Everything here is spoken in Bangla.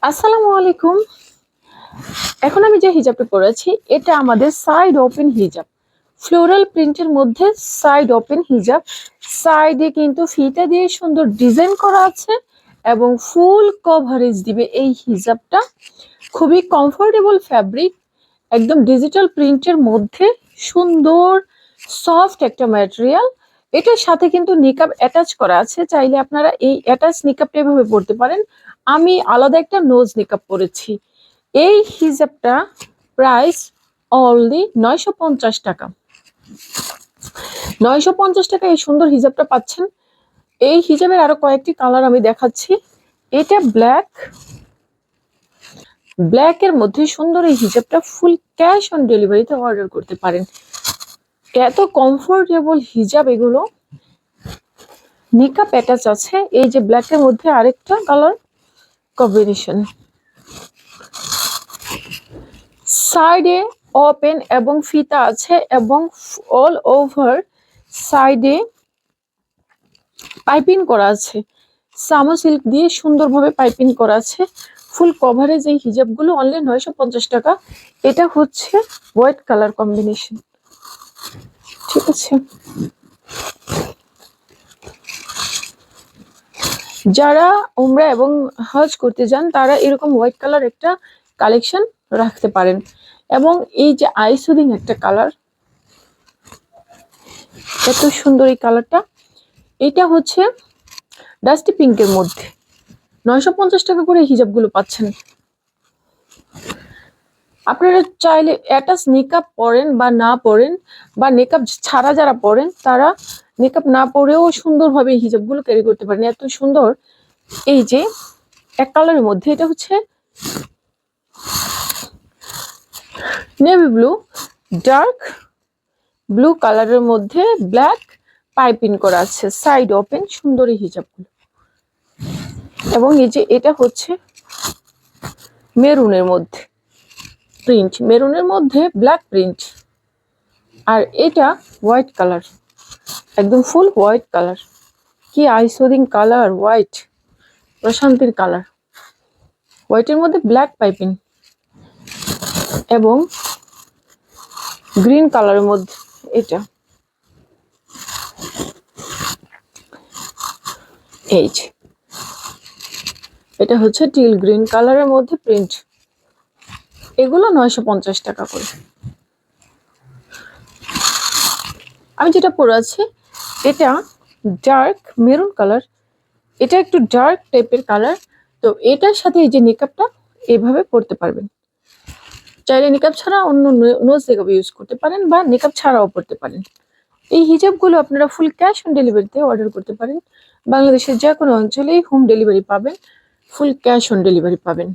আসসালামু আলাইকুম। এখন আমি যে হিজাবটা পরেছি এটা আমাদের সাইড ওপেন হিজাব, ফ্লোরাল প্রিন্টের মধ্যে সাইড ওপেন হিজাব। সাইডে কিন্তু ফিতা দিয়ে সুন্দর ডিজাইন করা আছে এবং ফুল কভারেজ দিবে এই হিজাবটা। খুবই কমফোর্টেবল ফ্যাব্রিক, একদম ডিজিটাল প্রিন্টের মধ্যে সুন্দর সফট একটা ম্যাটেরিয়াল। এটার সাথে কিন্তু নিকাব অ্যাটাচ করা আছে, চাইলে আপনারা এই অ্যাটাচ নিকাবটা এভাবে পরতে পারেন। আমি আলাদা একটা নোজ নিকাব পরেছি। এই হিজাবটা প্রাইস অনলি 950 টাকা। 950 টাকা এই সুন্দর হিজাবটা পাচ্ছেন। এই হিজাবের আরো কয়েকটি কালার আমি দেখাচ্ছি। এটা ব্ল্যাক এর মধ্যে সুন্দর এই হিজাবটা ফুল ক্যাশ অন ডেলিভারিতে অর্ডার করতে পারেন। এত কমফোর্টেবল হিজাব এগুলো। নিকাব অ্যাটাচ আছে। এই যে ব্ল্যাক এর মধ্যে আরেকটা কালার কম্বিনেশন। সাইডে ওপেন এবং ফিতা আছে এবং অল ওভার সাইডে পাইপিং করা আছে। সামো সিল্ক দিয়ে সুন্দরভাবে পাইপিং করা আছে। ফুল কভারেজ এই হিজাবগুলো অনলি 950 টাকা। এটা হচ্ছে হোয়াইট কালার কম্বিনেশন, ঠিক আছে। যারা উমরা এবং হজ করতে যান তারা এরকম হোয়াইট কালার একটা কালেকশন রাখতে পারেন। এবং এই যে আইসুদিং একটা কালার, এত সুন্দর এই কালারটা। এটা হচ্ছে ডাস্টি পিঙ্কের মধ্যে 950 টাকা করে হিজাবগুলো পাচ্ছেন। আপনারা চাইলে অ্যাটাচ নিকাব পরেন বা না পরেন, বা নিকাব ছাড়া যারা পরেন তারা নিকাব না পরেও সুন্দরভাবে এই হিজাবগুলো ক্যারি করতে পারেন। এত সুন্দর। এই যে এক কালারের মধ্যে, এটা হচ্ছে নেভি ব্লু, ডার্ক ব্লু কালারের মধ্যে ব্ল্যাক পাইপিং করা আছে। সাইড ওপেন সুন্দর এই হিজাবগুলো। এবং এই যে এটা হচ্ছে মেরুনের মধ্যে প্রিন্ট, মেরুনের মধ্যে ব্ল্যাক প্রিন্ট। আর এটা হোয়াইট কালার, একদম ফুল হোয়াইট কালার। কি আইসোদিং কালার, হোয়াইট প্রশান্তির কালার। হোয়াইটের মধ্যে ব্ল্যাক পাইপিং এবং গ্রিন কালারের মধ্যে এটা। এই যে এটা হচ্ছে টিল গ্রিন কালারের মধ্যে প্রিন্ট। এগুলো 950 টাকা করে। আমি যেটা পরে আছি এটা ডার্ক মেরুন কালার। এটা একটু ডার্ক টাইপের কালার। তো এটার সাথে এই যে নিকাবটা এইভাবে পরতে পারবেন। চাইলে নিকাব ছাড়া অন্য নোজ নিকাব ইউজ করতে পারেন বা নিকাব ছাড়াও পরতে পারেন। এই হিজাবগুলো আপনারা ফুল ক্যাশ অন ডেলিভারিতে অর্ডার করতে পারেন। বাংলাদেশের যে কোনো অঞ্চলেই হোম ডেলিভারি পাবেন, ফুল ক্যাশ অন ডেলিভারি পাবেন।